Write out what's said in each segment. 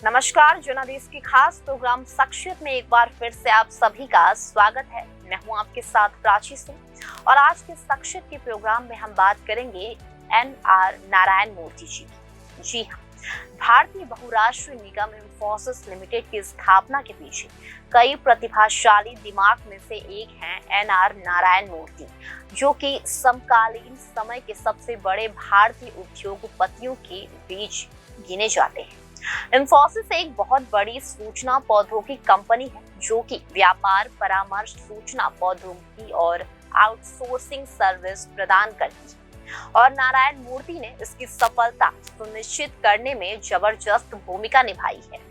नमस्कार, जनादेश की खास प्रोग्राम शख्सियत में एक बार फिर से आप सभी का स्वागत है। मैं हूं आपके साथ प्राची सिंह और आज के शख्सियत के प्रोग्राम में हम बात करेंगे एन.आर. नारायण मूर्ति जी की। जी हाँ, भारतीय बहुराष्ट्रीय निगम इंफोसिस लिमिटेड की स्थापना के पीछे कई प्रतिभाशाली दिमाग में से एक हैं एन.आर. नारायण मूर्ति, जो कि समकालीन समय के सबसे बड़े भारतीय उद्योगपतियों के बीच गिने जाते हैं। इंफोसिस एक बहुत बड़ी सूचना प्रौद्योगिकी कंपनी है जो कि व्यापार, परामर्श, सूचना प्रौद्योगिकी और आउटसोर्सिंग सर्विस प्रदान करती है और नारायण मूर्ति ने इसकी सफलता सुनिश्चित करने में जबरदस्त भूमिका निभाई है।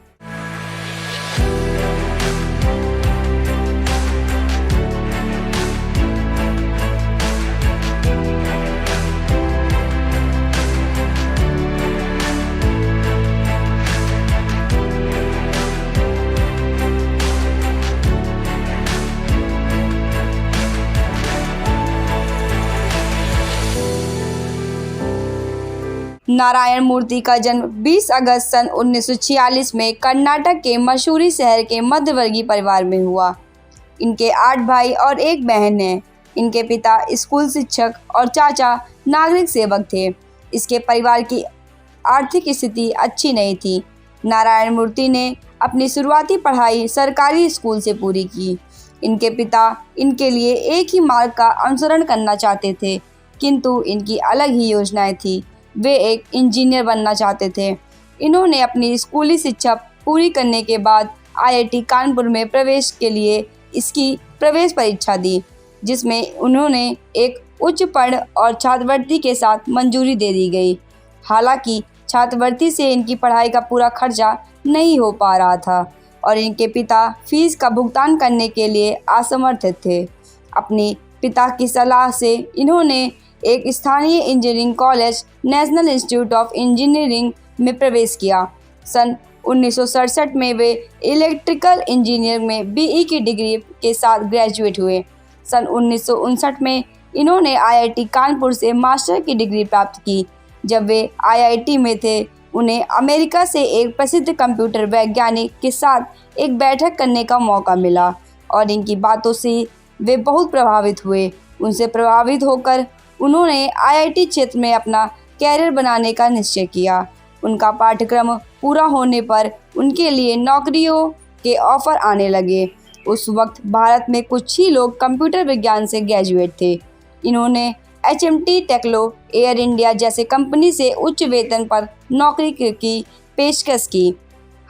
नारायण मूर्ति का जन्म 20 अगस्त सन 1946 में कर्नाटक के मसूरी शहर के मध्यवर्गीय परिवार में हुआ। इनके 8 भाई और 1 बहन हैं। इनके पिता स्कूल शिक्षक और चाचा नागरिक सेवक थे। इसके परिवार की आर्थिक स्थिति अच्छी नहीं थी। नारायण मूर्ति ने अपनी शुरुआती पढ़ाई सरकारी स्कूल से पूरी की। इनके पिता इनके लिए एक ही मार्ग का अनुसरण करना चाहते थे, किंतु इनकी अलग ही योजनाएं थी। वे एक इंजीनियर बनना चाहते थे। इन्होंने अपनी स्कूली शिक्षा पूरी करने के बाद आईआईटी कानपुर में प्रवेश के लिए इसकी प्रवेश परीक्षा दी, जिसमें उन्होंने एक उच्च पढ़ और छात्रवृत्ति के साथ मंजूरी दे दी गई। हालांकि छात्रवृत्ति से इनकी पढ़ाई का पूरा खर्चा नहीं हो पा रहा था और इनके पिता फीस का भुगतान करने के लिए असमर्थ थे। अपने पिता की सलाह से इन्होंने एक स्थानीय engineering college national institute of engineering में प्रवेश किया। सन 1967 में वे इलेक्ट्रिकल इंजीनियरिंग में बीई की डिग्री के साथ ग्रेजुएट हुए। सन 1959 में इन्होंने आईआईटी कानपुर से मास्टर की डिग्री प्राप्त की। जब वे आईआईटी में थे, उन्हें अमेरिका से एक प्रसिद्ध कंप्यूटर वैज्ञानिक के साथ एक बैठक करने का मौका मिला और इनकी बातों से वे बहुत प्रभावित हुए। उनसे प्रभावित होकर उन्होंने आईआईटी क्षेत्र में अपना कैरियर बनाने का निश्चय किया। उनका पाठ्यक्रम पूरा होने पर उनके लिए नौकरियों के ऑफर आने लगे। उस वक्त भारत में कुछ ही लोग कंप्यूटर विज्ञान से ग्रेजुएट थे। इन्होंने एचएमटी, टेक्नो, एयर इंडिया जैसे कंपनी से उच्च वेतन पर नौकरी की पेशकश की।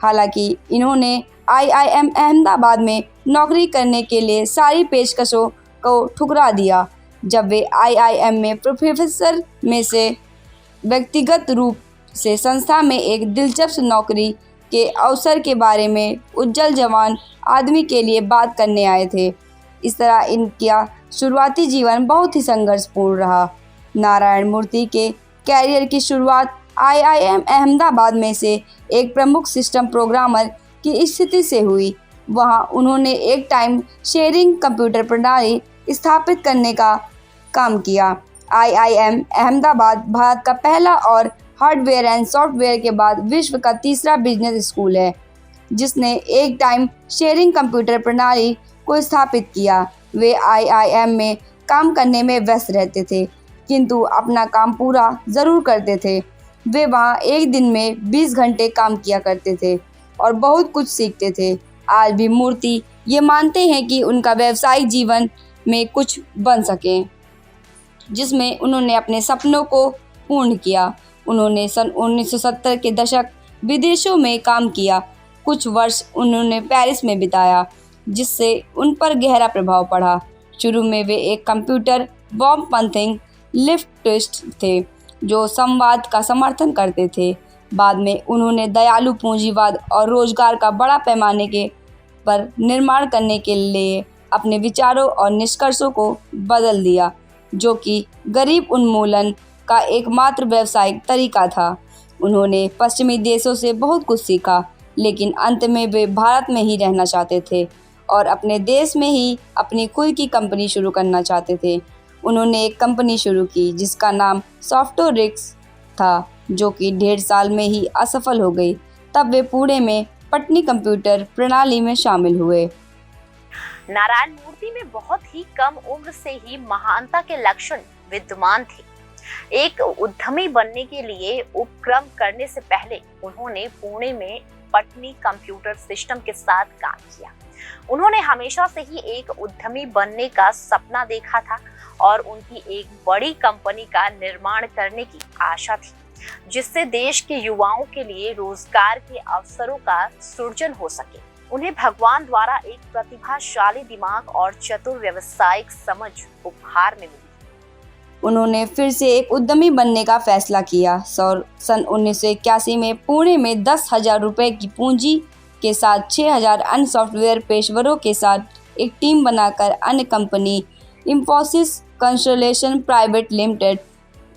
हालांकि इन्होंने आईआईएम अहमदाबाद में नौकरी करने के लिए सारी पेशकशों को ठुकरा दिया। जब वे आईआईएम में प्रोफेसर में से व्यक्तिगत रूप से संस्था में एक दिलचस्प नौकरी के अवसर के बारे में उज्जवल जवान आदमी के लिए बात करने आए थे। इस तरह इनका शुरुआती जीवन बहुत ही संघर्षपूर्ण रहा। नारायण मूर्ति के कैरियर की शुरुआत आईआईएम अहमदाबाद में से एक प्रमुख सिस्टम प्रोग्रामर की स्थिति से हुई। वहां उन्होंने एक टाइम शेयरिंग कंप्यूटर प्रणाली स्थापित करने का काम किया। आईआईएम अहमदाबाद भारत का पहला और हार्डवेयर एंड सॉफ्टवेयर के बाद विश्व का तीसरा बिजनेस स्कूल है जिसने एक टाइम शेयरिंग कंप्यूटर प्रणाली को स्थापित किया। वे आईआईएम में काम करने में व्यस्त रहते थे, किंतु अपना काम पूरा ज़रूर करते थे। वे वहाँ एक दिन में 20 घंटे काम किया करते थे और बहुत कुछ सीखते थे। आज भी मूर्ति ये मानते हैं कि उनका व्यावसायिक जीवन में कुछ बन सके, जिसमें उन्होंने अपने सपनों को पूर्ण किया। उन्होंने सन 1970 के दशक विदेशों में काम किया। कुछ वर्ष उन्होंने पेरिस में बिताया, जिससे उन पर गहरा प्रभाव पड़ा। शुरू में वे एक कंप्यूटर वामपंथी लेफ्टिस्ट थे जो संवाद का समर्थन करते थे। बाद में उन्होंने दयालु पूंजीवाद और रोजगार का बड़ा पैमाने के पर निर्माण करने के लिए अपने विचारों और निष्कर्षों को बदल दिया, जो कि गरीब उन्मूलन का एकमात्र व्यावसायिक तरीका था। उन्होंने पश्चिमी देशों से बहुत कुछ सीखा, लेकिन अंत में वे भारत में ही रहना चाहते थे और अपने देश में ही अपनी खुद की कंपनी शुरू करना चाहते थे। उन्होंने एक कंपनी शुरू की जिसका नाम सॉफ्टोरिक्स था, जो कि 1.5 साल में ही असफल हो गई। तब वे पुणे में पटनी कंप्यूटर प्रणाली में शामिल हुए। नारायण मूर्ति में बहुत ही कम उम्र से ही महानता के लक्षण विद्यमान थे। एक उद्यमी बनने के लिए उपक्रम करने से पहले उन्होंने पुणे में पटनी कंप्यूटर सिस्टम के साथ काम किया। उन्होंने हमेशा से ही एक उद्यमी बनने का सपना देखा था और उनकी एक बड़ी कंपनी का निर्माण करने की आशा थी, जिससे देश के युवाओं के लिए रोजगार के अवसरों का सृजन हो सके। उन्हें भगवान द्वारा एक प्रतिभाशाली दिमाग और चतुर व्यावसायिक समझ उपहार में मिली। उन्होंने फिर से एक उद्यमी बनने का फैसला किया। सन 1981 में पुणे में 10,000 रुपये की पूंजी के साथ 6,000 अन्य सॉफ्टवेयर पेशेवरों के साथ एक टीम बनाकर अन्य company Infosys consultation private limited,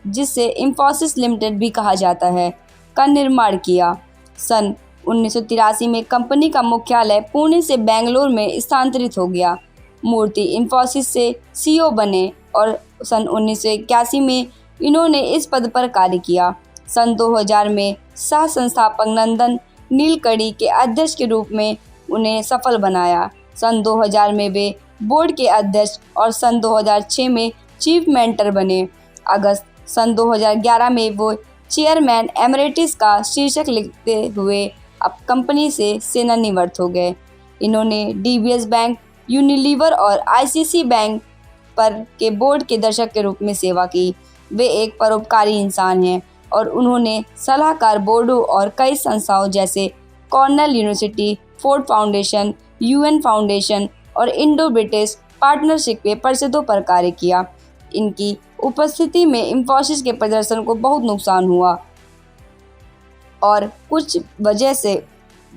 जिसे इंफोसिस लिमिटेड भी कहा जाता है, का निर्माण किया। सन 1983 में कंपनी का मुख्यालय पुणे से बेंगलोर में स्थानांतरित हो गया। मूर्ति इंफोसिस से सीईओ बने और सन 1981 में इन्होंने इस पद पर कार्य किया। सन 2000 में सह संस्थापक नंदन नीलकणी के अध्यक्ष के रूप में उन्हें सफल बनाया। सन 2000 में वे बोर्ड के अध्यक्ष और सन 2006 में चीफ मेंटर बने। अगस्त सन 2011 में वो चेयरमैन एमरेटिस का शीर्षक लिखते हुए अब कंपनी से सेवानिवृत्त हो गए। इन्होंने डीबीएस बैंक, यूनिलीवर और आईसीसी बैंक पर के बोर्ड के दर्शक के रूप में सेवा की। वे एक परोपकारी इंसान हैं और उन्होंने सलाहकार बोर्डों और कई संस्थाओं जैसे Cornell university, Ford foundation, UN foundation और इंडो ब्रिटिश पार्टनरशिप के परिषदों पर कार्य किया। इनकी उपस्थिति में इंफोसिस के प्रदर्शन को बहुत नुकसान हुआ और कुछ वजह से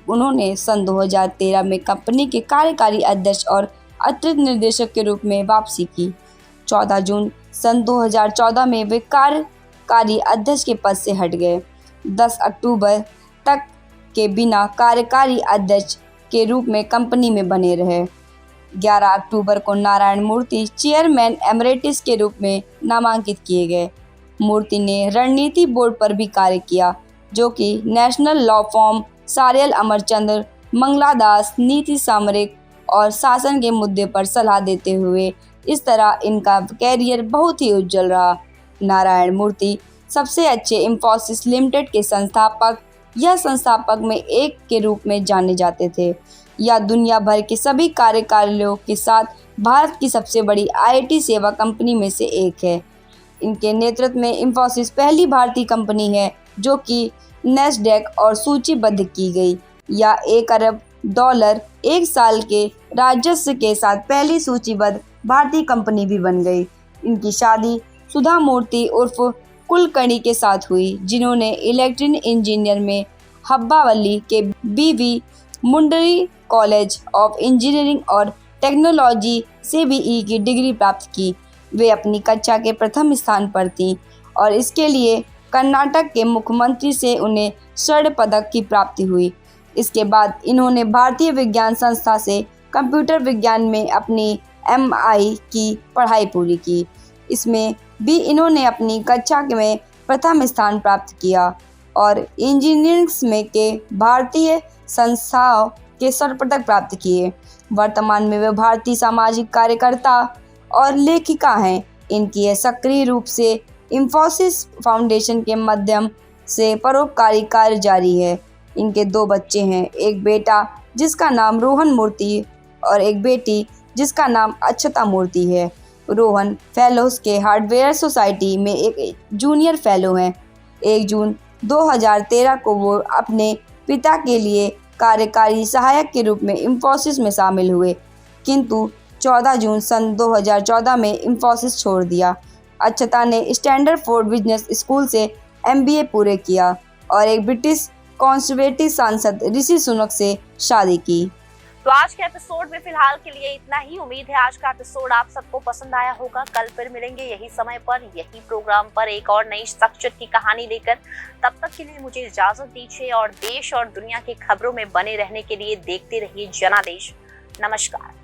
उन्होंने सन 2013 में कंपनी के कार्यकारी अध्यक्ष और अतिरिक्त निर्देशक के रूप में वापसी की। 14 जून सन 2014 में वे कार्यकारी अध्यक्ष के पद से हट गए। 10 अक्टूबर तक के बिना कार्यकारी अध्यक्ष के रूप में कंपनी में बने रहे। 11 अक्टूबर को नारायण मूर्ति चेयरमैन एमरेटिस के रूप में नामांकित किए गए। मूर्ति ने रणनीति बोर्ड पर भी कार्य किया, जो कि नेशनल लॉ फॉर्म, सारियल अमरचंद्र, मंगलादास, नीति, सामरिक और शासन के मुद्दे पर सलाह देते हुए। इस तरह इनका कैरियर बहुत ही उज्जवल रहा। नारायण मूर्ति सबसे अच्छे इंफोसिस लिमिटेड के संस्थापक या संस्थापक में एक के रूप में जाने जाते थे। यह दुनिया भर के सभी कार्यकारियों के साथ भारत की सबसे बड़ी आईटी सेवा कंपनी में से एक है। इनके नेतृत्व में इंफोसिस पहली भारतीय कंपनी है जो कि नैस्डैक और सूचीबद्ध की गई। या $1 अरब एक साल के राजस्व के साथ पहली सूचीबद्ध भारतीय कंपनी भी बन गई। इनकी शादी सुधा मूर्ति उर्फ कुलकर्णी के साथ हुई, जिन्होंने इलेक्ट्रिकल इंजीनियर में हब्बावली के बीवी मुंडरी कॉलेज ऑफ इंजीनियरिंग और टेक्नोलॉजी से बीई की डिग्री प्राप्त की। वे अपनी कक्षा के प्रथम स्थान पर थीं और इसके लिए कर्नाटक के मुख्यमंत्री से उन्हें स्वर्ण पदक की प्राप्ति हुई। इसके बाद इन्होंने भारतीय विज्ञान संस्था से कंप्यूटर विज्ञान में अपनी MI की पढ़ाई पूरी की। इसमें भी इन्होंने अपनी कक्षा में प्रथम स्थान प्राप्त किया और इंजीनियरिंग में के भारतीय संस्थाओं के स्वर्ण पदक प्राप्त किए। वर्तमान में वे भारतीय सामाजिक कार्यकर्ता और लेखिका हैं। इनकी यह सक्रिय रूप से इंफोसिस फाउंडेशन के माध्यम से परोपकारी कार्य जारी है। इनके 2 बच्चे हैं, एक बेटा जिसका नाम रोहन मूर्ति और एक बेटी जिसका नाम अक्षता मूर्ति है। रोहन फेलोज के हार्डवेयर सोसाइटी में एक जूनियर फेलो हैं। 1 जून 2013 को वो अपने पिता के लिए कार्यकारी सहायक के रूप में इंफोसिस में शामिल हुए, किंतु 14 जून सन 2014 में इंफोसिस छोड़ दिया। अक्षता ने स्टैंडरफोर्ड बिजनेस स्कूल से MBA पूरे किया और एक ब्रिटिश कंजर्वेटिव सांसद ऋषि सुनक से शादी की। तो आज के एपिसोड में फिलहाल के लिए इतना ही। उम्मीद है आज का एपिसोड आप सबको पसंद आया होगा। कल फिर मिलेंगे यही समय पर, यही प्रोग्राम पर एक और नई शख्सियत की कहानी लेकर। तब तक के लिए मुझे इजाजत दीजिए और देश और दुनिया की खबरों में बने रहने के लिए देखते रहिए जनादेश। नमस्कार।